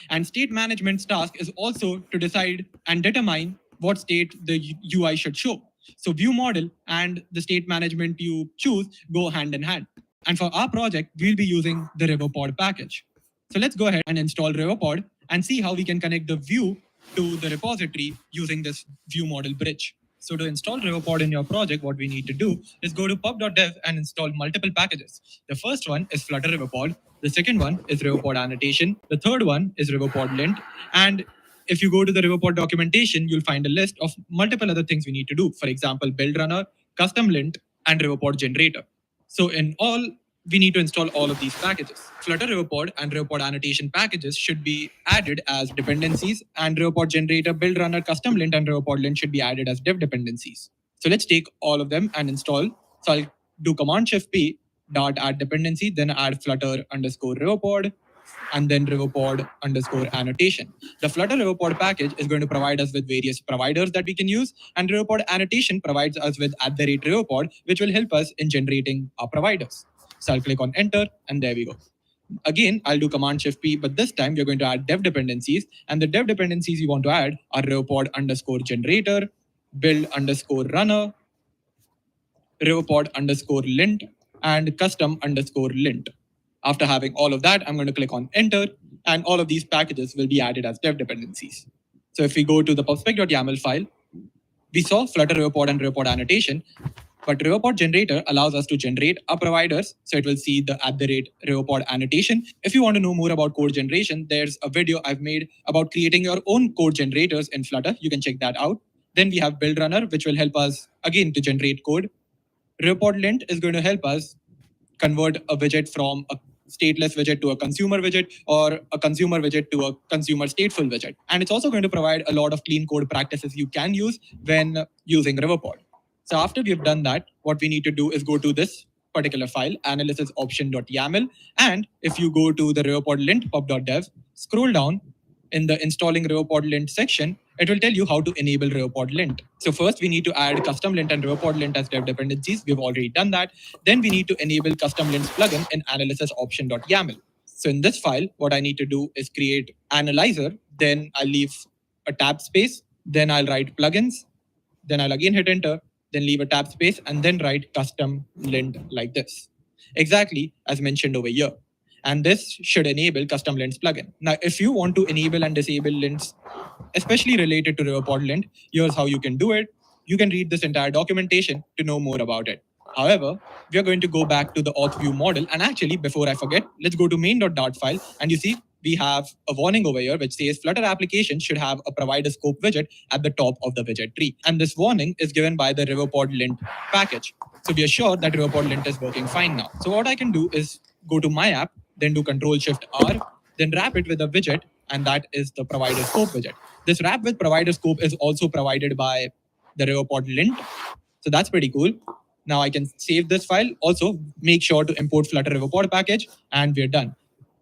And state management's task is also to decide and determine what state the UI should show. So view model and the state management you choose go hand in hand. And for our project, we'll be using the RiverPod package. So let's go ahead and install RiverPod and see how we can connect the view to the repository using this view model bridge. So to install RiverPod in your project, what we need to do is go to pub.dev and install multiple packages. The first one is Flutter RiverPod. The second one is RiverPod annotation. The third one is RiverPod lint. And if you go to the RiverPod documentation, you'll find a list of multiple other things we need to do. For example, build runner, custom lint, and RiverPod generator. So in all, we need to install all of these packages. Flutter RiverPod and RiverPod annotation packages should be added as dependencies, and RiverPod generator, build runner, custom lint, and RiverPod lint should be added as dev dependencies. So let's take all of them and install. So I'll do Command Shift P dot add dependency, then add Flutter underscore RiverPod, and then RiverPod underscore annotation. The Flutter RiverPod package is going to provide us with various providers that we can use, and RiverPod annotation provides us with @RiverPod, which will help us in generating our providers. So I'll click on enter, and there we go. Again, I'll do Command Shift P, but this time we're going to add dev dependencies, and the dev dependencies you want to add are RiverPod underscore generator, build underscore runner, RiverPod underscore lint, and custom underscore lint. After having all of that, I'm going to click on enter, and all of these packages will be added as dev dependencies. So if we go to the pubspec.yaml file, we saw Flutter RiverPod and RiverPod annotation, but RiverPod generator allows us to generate our providers. So it will see the @RiverPod annotation. If you want to know more about code generation, there's a video I've made about creating your own code generators in Flutter. You can check that out. Then we have build runner, which will help us again to generate code. RiverPod lint is going to help us convert a widget from a stateless widget to a consumer widget, or a consumer widget to a consumer stateful widget. And it's also going to provide a lot of clean code practices you can use when using RiverPod. So after we've done that, what we need to do is go to this particular file, analysisoption.yaml. And if you go to the RiverPod lint pub.dev, scroll down in the installing RiverPod lint section, it will tell you how to enable RiverPod lint. So first we need to add custom lint and RiverPod lint as dev dependencies. We've already done that. Then we need to enable custom lints plugin in analysisoption.yaml. So in this file, what I need to do is create analyzer. Then I'll leave a tab space. Then I'll write plugins. Then I'll again hit enter. Then leave a tab space and then write custom lint like this. Exactly as mentioned over here. And this should enable custom lints plugin. Now, if you want to enable and disable lints, especially related to RiverPod lint, here's how you can do it. You can read this entire documentation to know more about it. However, we are going to go back to the auth view model. And actually, before I forget, let's go to main.dart file. And you see, we have a warning over here which says Flutter application should have a provider scope widget at the top of the widget tree. And this warning is given by the RiverPod lint package. So we are sure that RiverPod lint is working fine now. So what I can do is go to my app, then do Control-Shift-R, then wrap it with a widget, and that is the provider scope widget. This wrap with provider scope is also provided by the RiverPod lint. So that's pretty cool. Now I can save this file. Also, make sure to import Flutter RiverPod package, and we're done.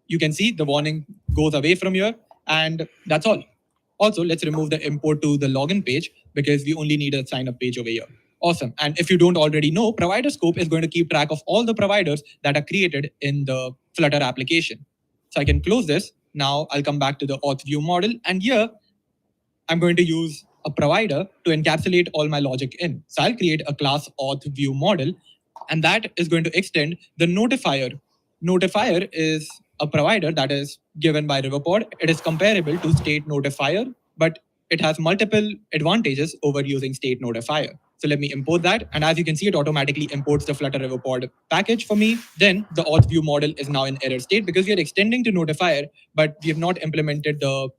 You can see the warning goes away from here, and that's all. Also, let's remove the import to the login page because we only need a sign up page over here. Awesome. And if you don't already know, provider scope is going to keep track of all the providers that are created in the Flutter application. So I can close this. Now I'll come back to the auth view model. And here I'm going to use a provider to encapsulate all my logic in. So I'll create a class auth view model, and that is going to extend the notifier. Notifier is a provider that is given by RiverPod. It is comparable to state notifier, but it has multiple advantages over using state notifier. So let me import that. And as you can see, it automatically imports the Flutter RiverPod package for me. Then the auth view model is now in error state because we are extending to notifier, but we have not implemented the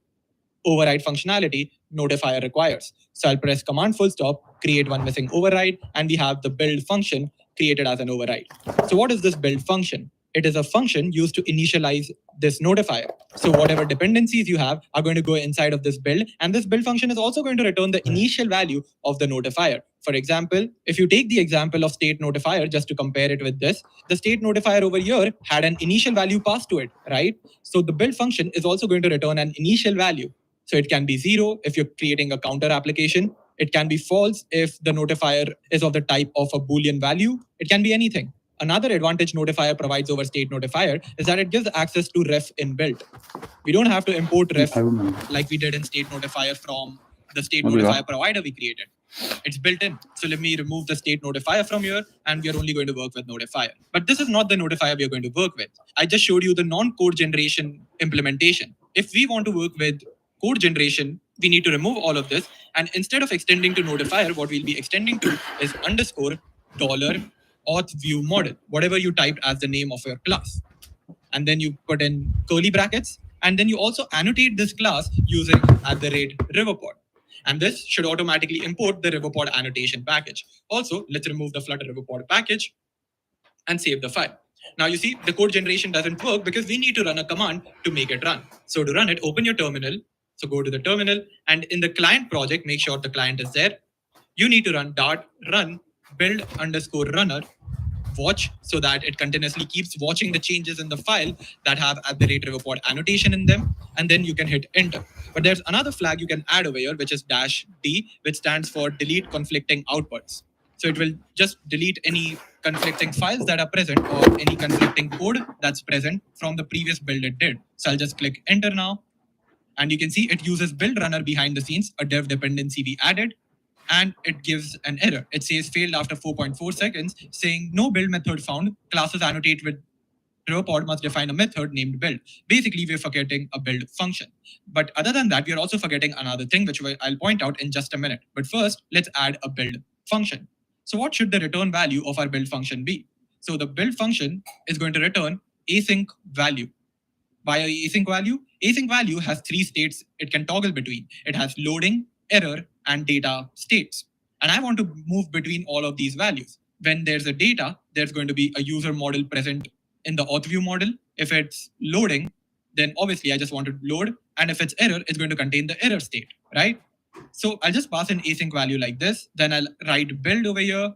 override functionality notifier requires. So I'll press command full stop, create one missing override, and we have the build function created as an override. So what is this build function? It is a function used to initialize this notifier. So whatever dependencies you have are going to go inside of this build. And this build function is also going to return the initial value of the notifier. For example, if you take the example of state notifier, just to compare it with this, the state notifier over here had an initial value passed to it, right? So the build function is also going to return an initial value. So it can be 0 if you're creating a counter application. It can be false if the notifier is of the type of a Boolean value. It can be anything. Another advantage notifier provides over state notifier is that it gives access to ref inbuilt. We don't have to import ref like we did in state notifier from the state notifier provider we created. It's built in. So let me remove the state notifier from here, and we are only going to work with notifier. But this is not the notifier we are going to work with. I just showed you the non-code generation implementation. If we want to work with code generation, we need to remove all of this. And instead of extending to notifier, what we'll be extending to is underscore dollar auth view model, whatever you typed as the name of your class. And then you put in curly brackets, and then you also annotate this class using @riverpod. And this should automatically import the riverpod annotation package. Also, let's remove the flutter riverpod package and save the file. Now you see the code generation doesn't work because we need to run a command to make it run. So to run it, open your terminal. So go to the terminal, and in the client project, make sure the client is there. You need to run .run build underscore runner watch, so that it continuously keeps watching the changes in the file that have @riverpod annotation in them, and then you can hit enter. But there's another flag you can add over here, which is -d, which stands for delete conflicting outputs. So it will just delete any conflicting files that are present or any conflicting code that's present from the previous build it did. So I'll just click enter now. And you can see it uses build runner behind the scenes, a dev dependency we added, and it gives an error. It says failed after 4.4 seconds, saying no build method found. Classes annotate with RevoPod must define a method named build. Basically, we're forgetting a build function. But other than that, we're also forgetting another thing, which I'll point out in just a minute. But first, let's add a build function. So what should the return value of our build function be? So the build function is going to return async value. By async value has three states it can toggle between. It has loading, error, and data states. And I want to move between all of these values. When there's a data, there's going to be a user model present in the auth view model. If it's loading, then obviously I just want to load. And if it's error, it's going to contain the error state, right? So I'll just pass an async value like this. Then I'll write build over here,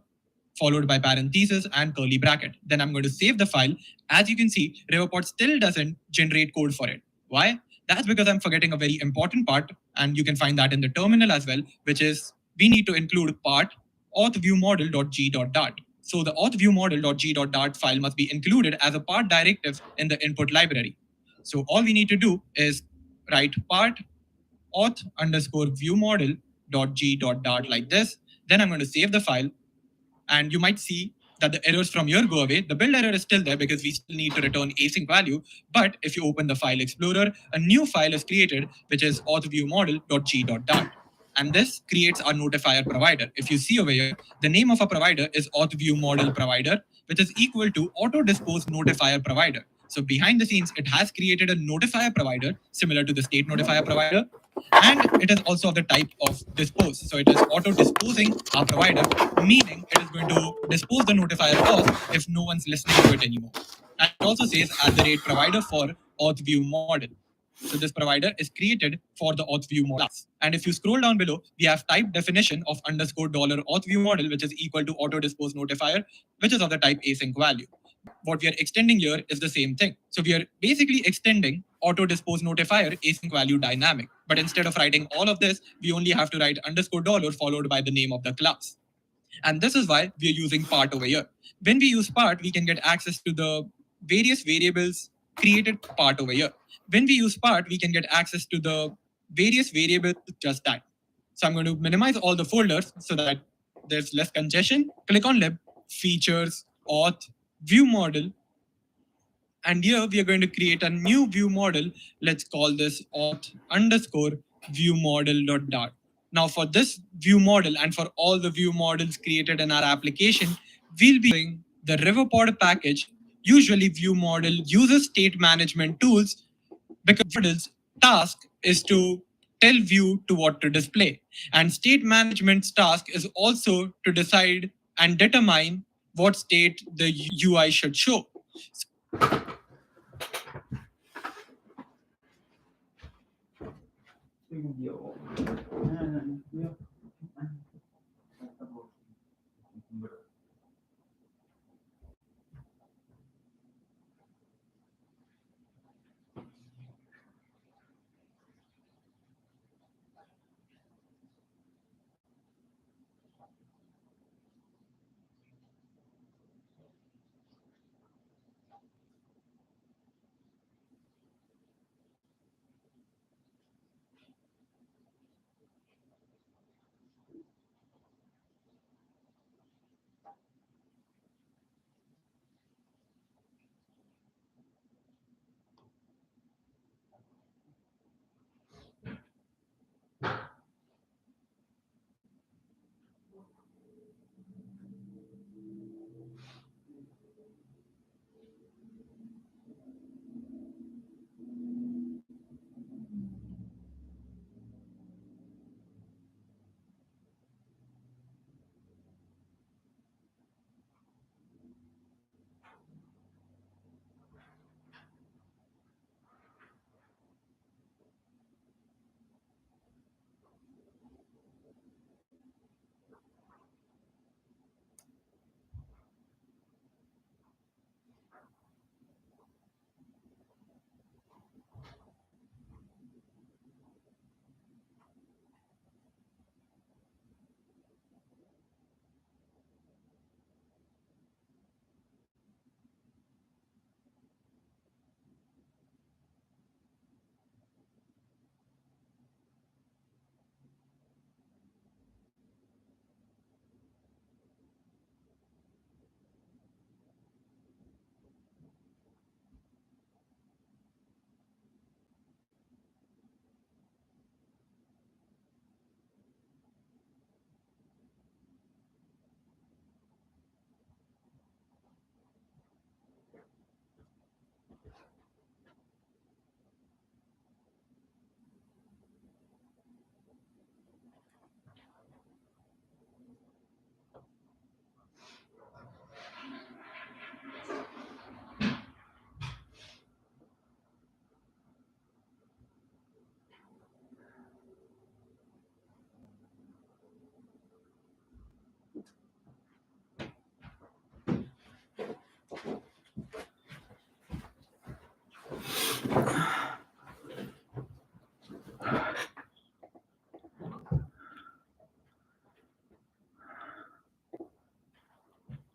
followed by parenthesis and curly bracket. Then I'm going to save the file. As you can see, Riverpod still doesn't generate code for it. Why? That's because I'm forgetting a very important part, and you can find that in the terminal as well, which is we need to include part authViewModel.g.dart. So the authViewModel.g.dart file must be included as a part directive in the input library. So all we need to do is write part auth underscore viewModel.g.dart like this. Then I'm going to save the file, and you might see that the errors from here go away. The build error is still there because we still need to return async value. But if you open the file explorer, a new file is created, which is authViewModel.g.dart. And this creates our notifier provider. If you see over here, the name of a provider is authViewModel provider, which is equal to autodispose notifier provider. So behind the scenes, it has created a notifier provider similar to the state notifier provider, and it is also of the type of dispose. So it is auto disposing our provider, meaning it is going to dispose the notifier off if no one's listening to it anymore. And it also says @provider for authView model. So this provider is created for the authView model. And if you scroll down below, we have type definition of underscore dollar authView model, which is equal to auto dispose notifier, which is of the type async value. What we are extending here is the same thing. So we are basically extending auto dispose notifier async value dynamic. But instead of writing all of this, we only have to write underscore dollar followed by the name of the class. And this is why we are using part over here. When we use part, we can get access to the various variables created part over here. When we use part, we can get access to the various variables just that. So I'm going to minimize all the folders so that there's less congestion. Click on lib, features, auth, view model. And here we are going to create a new view model. Let's call this auth underscore view model.dart. Now for this view model and for all the view models created in our application, we'll be using the Riverpod package. Usually view model uses state management tools because model's task is to tell view to what to display. And state management's task is also to decide and determine what state the UI should show.